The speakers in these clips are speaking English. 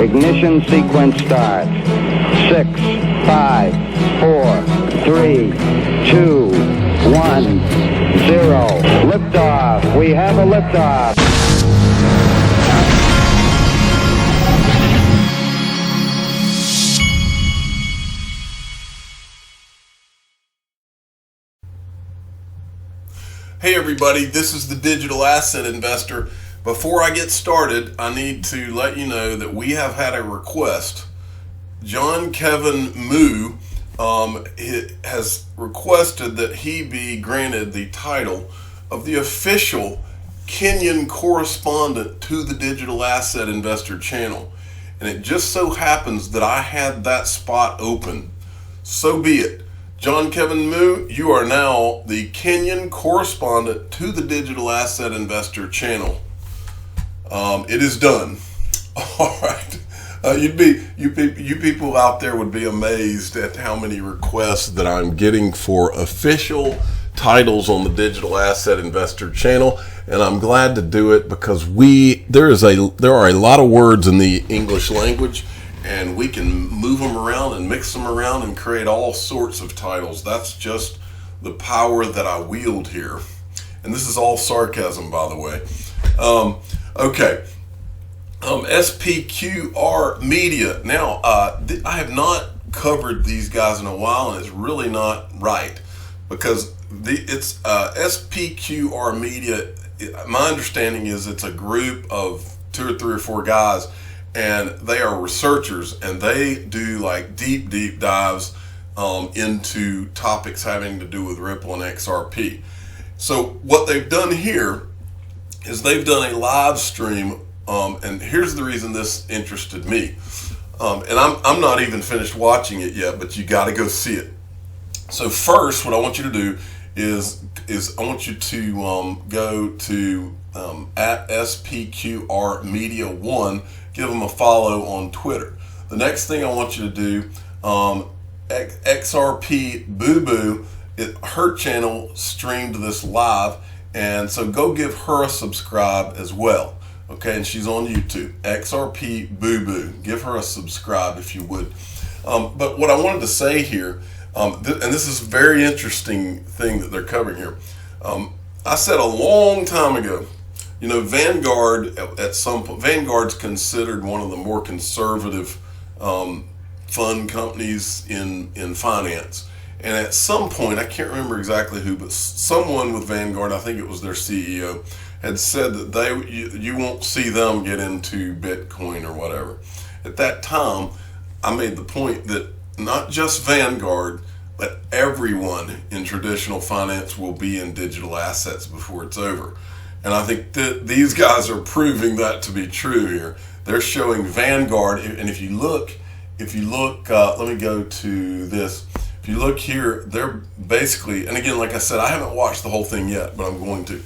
Ignition sequence starts. 6, 5, 4, 3, 2, 1, 0. Liftoff. We have a liftoff. Hey everybody, this is the Digital Asset Investor. Before I get started, I need to let you know that we have had a request. John Kevin Moo has requested that he be granted the title of the official Kenyan correspondent to the Digital Asset Investor channel. And it just so happens that I had that spot open. So be it. John Kevin Moo, you are now the Kenyan correspondent to the Digital Asset Investor channel. It is done. All right. You people out there would be amazed at how many requests that I'm getting for official titles on the Digital Asset Investor channel, and I'm glad to do it because there are a lot of words in the English language, and we can move them around and mix them around and create all sorts of titles. That's just the power that I wield here. And this is all sarcasm, by the way. Okay. SPQR Media. Now, I have not covered these guys in a while, and it's really not right because it's SPQR Media. My understanding is it's a group of 2 or 3 or 4 guys, and they are researchers, and they do like deep dives into topics having to do with Ripple and XRP. So what they've done here is they've done a live stream, and here's the reason this interested me. And I'm not even finished watching it yet, but you got to go see it. So first, what I want you to do is I want you to go to at SPQR Media 1. Give them a follow on Twitter. The next thing I want you to do, XRP Boo Boo, her channel streamed this live, and so go give her a subscribe as well. Okay, and she's on YouTube, XRP Boo Boo. Give her a subscribe if you would. But what I wanted to say here, and this is a very interesting thing that they're covering here. I said a long time ago, you know, Vanguard at some point, Vanguard's considered one of the more conservative fund companies in finance. And at some point, I can't remember exactly who, but someone with Vanguard, I think it was their CEO, had said that you won't see them get into Bitcoin or whatever. At that time, I made the point that not just Vanguard, but everyone in traditional finance will be in digital assets before it's over. And I think that these guys are proving that to be true here. They're showing Vanguard, and if you look, let me go to this. If you look here, they're basically, and again, like I said, I haven't watched the whole thing yet, but I'm going to.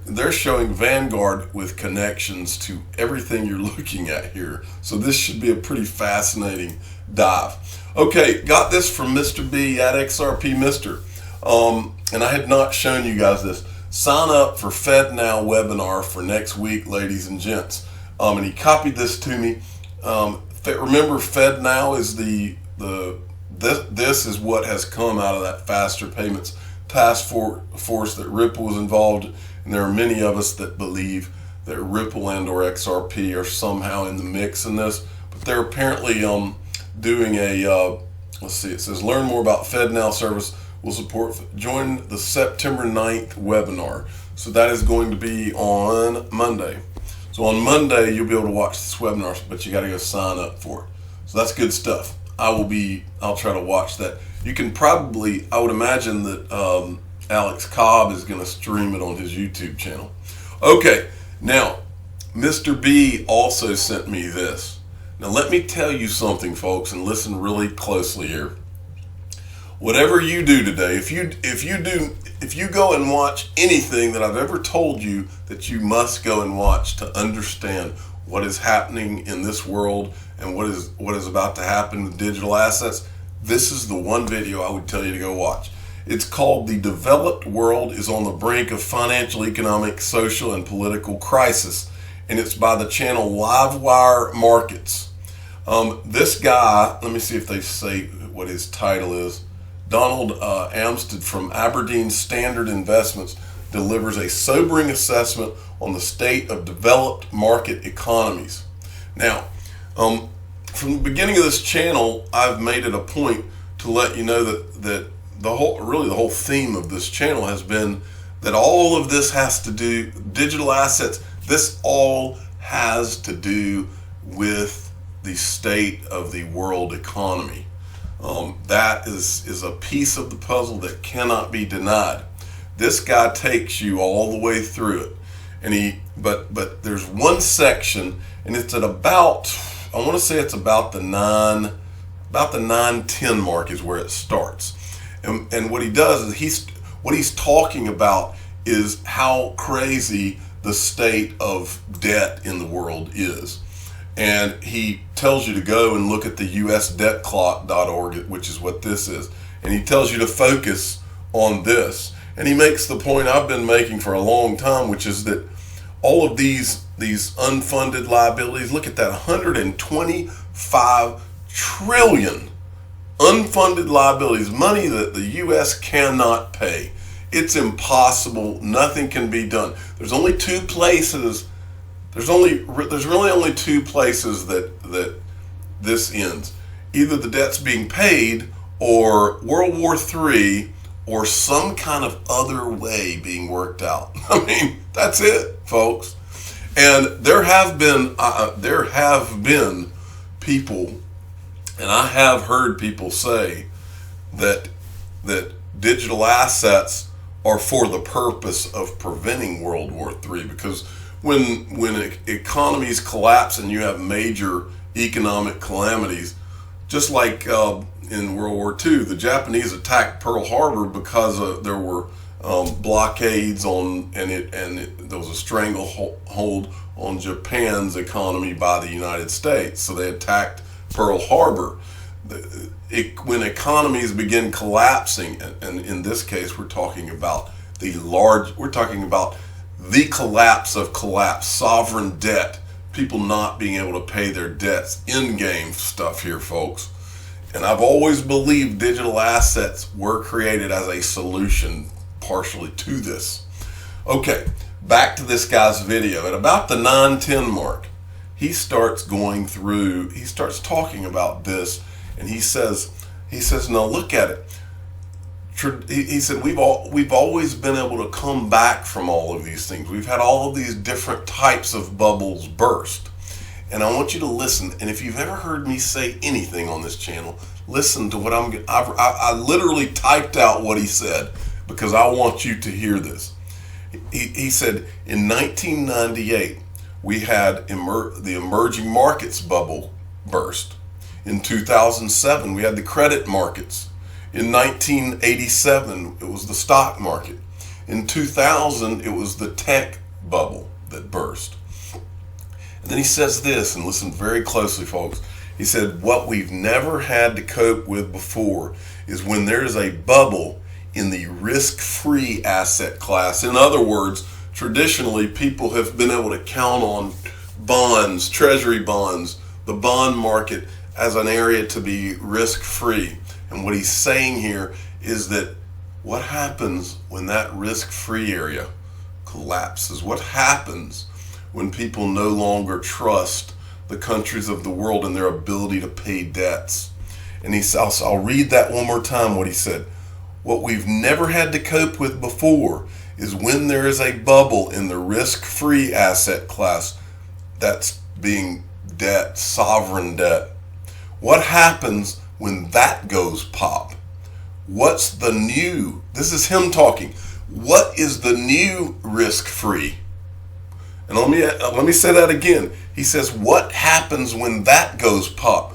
They're showing Vanguard with connections to everything you're looking at here. So this should be a pretty fascinating dive. Okay, got this from Mr. B at XRP Mister. And I had not shown you guys this. Sign up for FedNow webinar for next week, ladies and gents. And he copied this to me. Remember, FedNow is this is what has come out of that faster payments task force that Ripple was involved in. And there are many of us that believe that Ripple and or XRP are somehow in the mix in this. But they're apparently doing a, let's see, it says learn more about FedNow service. Will support, join the September 9th webinar. So that is going to be on Monday. So on Monday, you'll be able to watch this webinar, but you got to go sign up for it. So that's good stuff. I'll try to watch that. You can probably, I would imagine that Alex Cobb is going to stream it on his YouTube channel. Okay, now, Mr. B also sent me this. Now let me tell you something, folks, and listen really closely here. Whatever you do today, if you go and watch anything that I've ever told you that you must go and watch to understand what is happening in this world and what is about to happen with digital assets, this is the one video I would tell you to go watch. It's called "The Developed World is on the Brink of Financial, Economic, Social, and Political Crisis." and it's by the channel Livewire Markets. This guy, let me see if they say what his title is. Donald Amstead from Aberdeen Standard Investments delivers a sobering assessment on the state of developed market economies. Now, from the beginning of this channel, I've made it a point to let you know that the whole theme of this channel has been that all of this has to do, digital assets, this all has to do with the state of the world economy. That is a piece of the puzzle that cannot be denied. This guy takes you all the way through it, and but there's one section, and it's at about, I want to say it's about the 9:10 mark is where it starts, and what he does is what he's talking about is how crazy the state of debt in the world is. And he tells you to go and look at the usdebtclock.org, which is what this is. And he tells you to focus on this. And he makes the point I've been making for a long time, which is that all of these unfunded liabilities, look at that, 125 trillion unfunded liabilities, money that the U.S. cannot pay. It's impossible. Nothing can be done. There's only two places. There's really only two places that this ends. Either the debt's being paid, or World War III, or some kind of other way being worked out. I mean, that's it, folks. And there have been people, and I have heard people say that digital assets are for the purpose of preventing World War III, because when economies collapse and you have major economic calamities, just like in World War II, the Japanese attacked Pearl Harbor because there were blockades on, there was a stranglehold on Japan's economy by the United States. So they attacked Pearl Harbor. When economies begin collapsing, and in this case we're talking about the collapse of sovereign debt, people not being able to pay their debts, in-game stuff here, folks. And I've always believed digital assets were created as a solution partially to this. Okay, back to this guy's video. At about the 9:10 mark, he starts talking about this, and he says, now look at it. He said, we've always been able to come back from all of these things. We've had all of these different types of bubbles burst. And I want you to listen. And if you've ever heard me say anything on this channel, listen to what I literally typed out what he said, because I want you to hear this. He said, in 1998, we had the emerging markets bubble burst. In 2007, we had the credit markets. In 1987, it was the stock market. In 2000, it was the tech bubble that burst. And then he says this, and listen very closely, folks. He said, what we've never had to cope with before is when there's a bubble in the risk-free asset class. In other words, traditionally, people have been able to count on bonds, treasury bonds, the bond market as an area to be risk-free. And what he's saying here is that what happens when that risk-free area collapses? What happens when people no longer trust the countries of the world and their ability to pay debts? And I'll read that one more time, what he said. What we've never had to cope with before is when there is a bubble in the risk-free asset class, that's being debt, sovereign debt. What happens when that goes pop? What's the new? This is him talking. What is the new risk-free? And let me say that again. He says, what happens when that goes pop?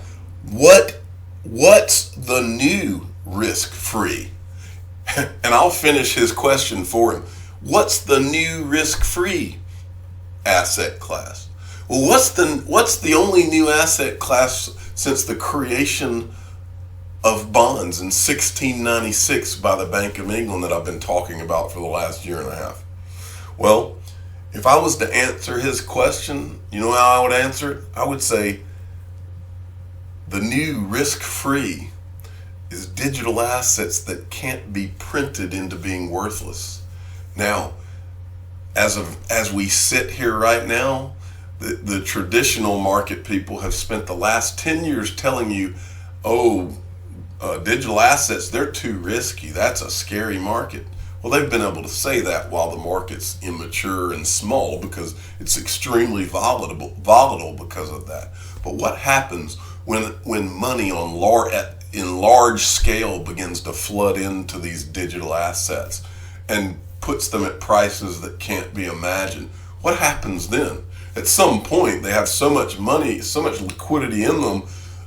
What's the new risk-free? And I'll finish his question for him. What's the new risk-free asset class? Well, what's the only new asset class since the creation of bonds in 1696 by the Bank of England that I've been talking about for the last year and a half? Well, If I was to answer his question, you know how I would answer it? I would say the new risk-free is digital assets that can't be printed into being worthless. Now, as we sit here right now, the traditional market people have spent the last 10 years telling you, digital assets, they're too risky. That's a scary market. Well, they've been able to say that while the market's immature and small because it's extremely volatile because of that. But what happens when money in large scale begins to flood into these digital assets and puts them at prices that can't be imagined? What happens then? At some point, they have so much money, so much liquidity in them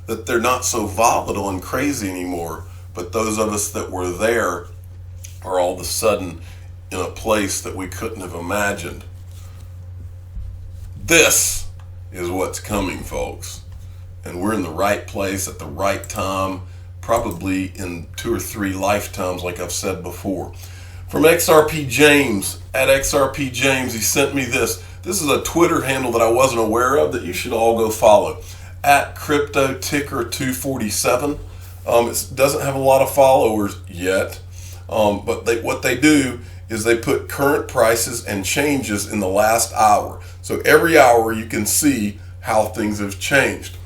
that they're not so volatile and crazy anymore. But those of us that were there are all of a sudden in a place that we couldn't have imagined. This is what's coming, folks. And we're in the right place at the right time, probably in 2 or 3 lifetimes, like I've said before. From XRP James, at XRP James, he sent me this. This is a Twitter handle that I wasn't aware of that you should all go follow. At Crypto Ticker 247. It doesn't have a lot of followers yet, but what they do is they put current prices and changes in the last hour. So every hour you can see how things have changed.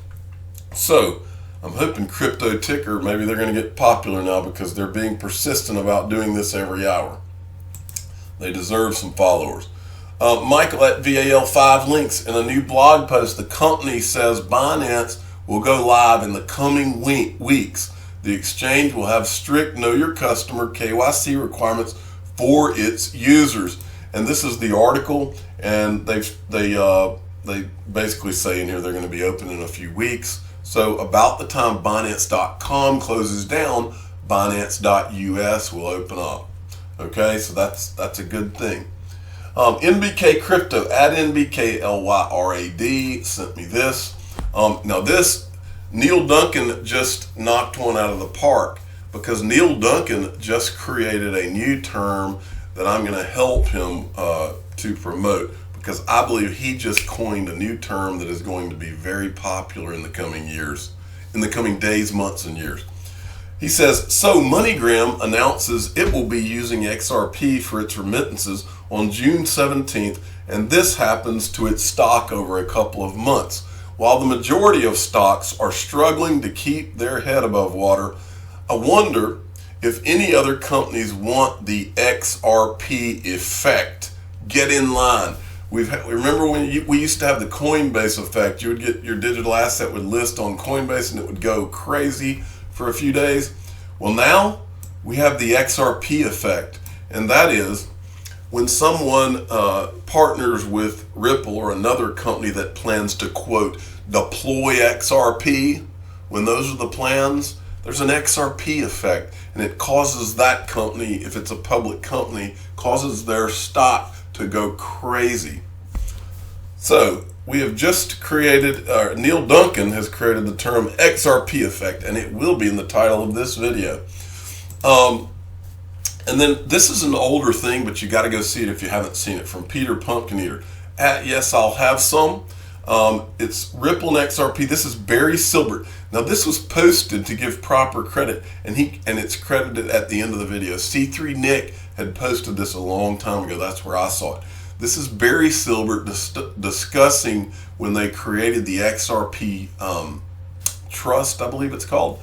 So I'm hoping Crypto Ticker, maybe they're going to get popular now because they're being persistent about doing this every hour. They deserve some followers. Michael at VAL5 links in a new blog post. The company says Binance will go live in the coming weeks. The exchange will have strict Know Your Customer KYC requirements for its users. And this is the article, and they basically say in here they're going to be open in a few weeks. So about the time Binance.com closes down, Binance.us will open up. Okay, so that's a good thing. NBK Crypto at NBKLYRAD sent me this. Now this, Neil Duncan just knocked one out of the park because Neil Duncan just created a new term that I'm going to help him to promote, because I believe he just coined a new term that is going to be very popular in the coming years, in the coming days, months, and years. He says, so MoneyGram announces it will be using XRP for its remittances on June 17th, and this happens to its stock over a couple of months. While the majority of stocks are struggling to keep their head above water, I wonder if any other companies want the XRP effect. Get in line. Remember when we used to have the Coinbase effect? You would get your digital asset would list on Coinbase and it would go crazy for a few days. Well, now we have the XRP effect, and that is when someone partners with Ripple or another company that plans to, quote, deploy XRP, when those are the plans, there's an XRP effect, and it causes that company, if it's a public company, causes their stock to go crazy. So we have just created, Neil Duncan has created the term XRP effect, and it will be in the title of this video. And then this is an older thing, but you got to go see it if you haven't seen it, from Peter Pumpkin Eater at Yes I'll Have Some. It's Ripple and XRP. This is Barry Silbert. Now this was posted to give proper credit, and it's credited at the end of the video. C3 Nick had posted this a long time ago. That's where I saw it. This is Barry Silbert discussing when they created the XRP Trust, I believe it's called.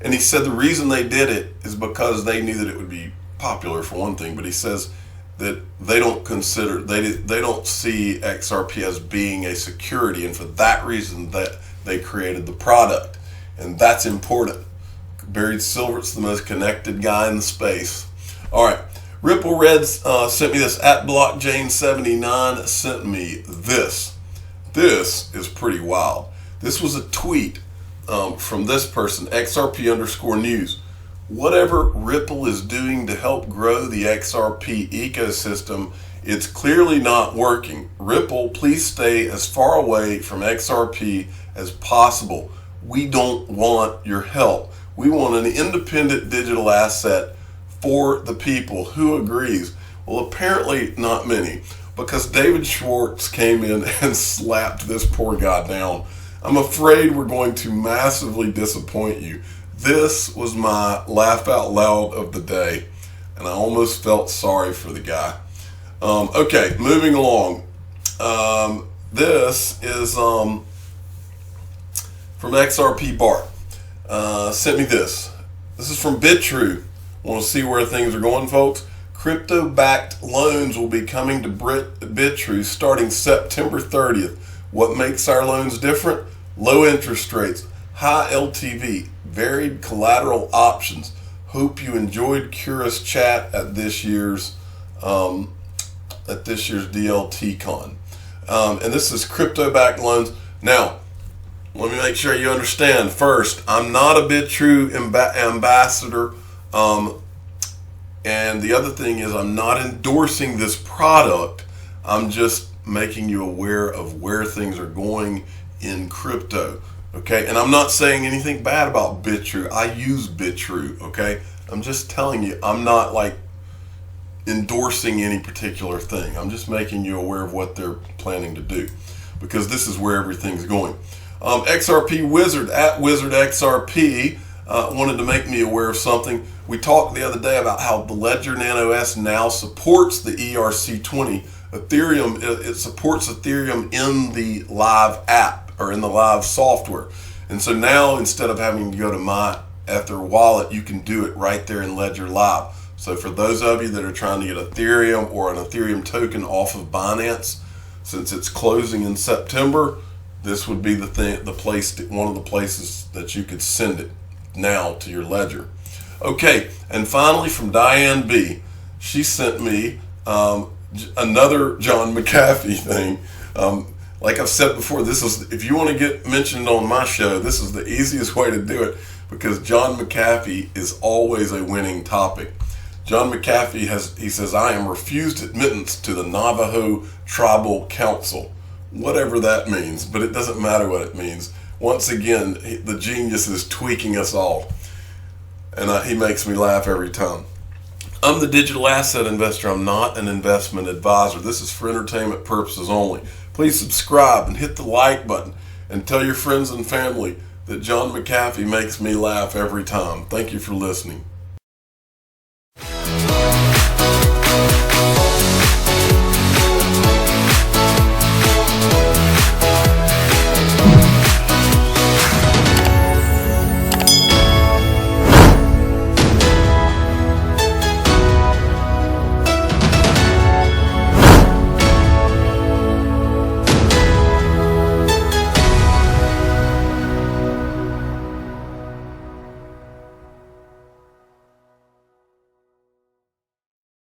And he said the reason they did it is because they knew that it would be popular, for one thing, but he says that they don't see XRP as being a security, and for that reason that they created the product, and that's important. Barry Silvert's the most connected guy in the space. All right, Ripple Reds sent me this. At Blockchain79 sent me this. This is pretty wild. This was a tweet from this person, XRP_news. Whatever Ripple is doing to help grow the XRP ecosystem, it's clearly not working. Ripple, please stay as far away from XRP as possible. We don't want your help. We want an independent digital asset for the people. Who agrees? Well, apparently not many. because David Schwartz came in and slapped this poor guy down. I'm afraid we're going to massively disappoint you. This was my laugh out loud of the day, and I almost felt sorry for the guy. Okay, moving along. This is from XRP Bart. Sent me this. This is from BitTrue. Want to see where things are going, folks? Crypto-backed loans will be coming to BitTrue starting September 30th. What makes our loans different? Low interest rates, high LTV, varied collateral options. Hope you enjoyed Curious chat at this year's DLT Con. And this is crypto-backed loans. Now, let me make sure you understand. First, I'm not a BitTrue ambassador. And the other thing is I'm not endorsing this product. I'm just making you aware of where things are going in crypto. Okay, and I'm not saying anything bad about BitTrue. I use BitTrue, okay? I'm just telling you, I'm not like endorsing any particular thing. I'm just making you aware of what they're planning to do, because this is where everything's going. XRP Wizard at WizardXRP wanted to make me aware of something. We talked the other day about how the Ledger Nano S now supports the ERC20. Ethereum, it supports Ethereum in the live app or in the live software. And so now, instead of having to go to my Ether wallet, you can do it right there in Ledger Live. So for those of you that are trying to get Ethereum or an Ethereum token off of Binance, since it's closing in September, this would be one of the places that you could send it now to your ledger. Okay, and finally from Diane B, she sent me another John McAfee thing. Like I've said before, if you want to get mentioned on my show, this is the easiest way to do it, because John McAfee is always a winning topic. John McAfee says, I am refused admittance to the Navajo Tribal Council. Whatever that means, but it doesn't matter what it means. Once again, the genius is tweaking us all. And he makes me laugh every time. I'm the digital asset investor. I'm not an investment advisor. This is for entertainment purposes only. Please subscribe and hit the like button and tell your friends and family that John McAfee makes me laugh every time. Thank you for listening.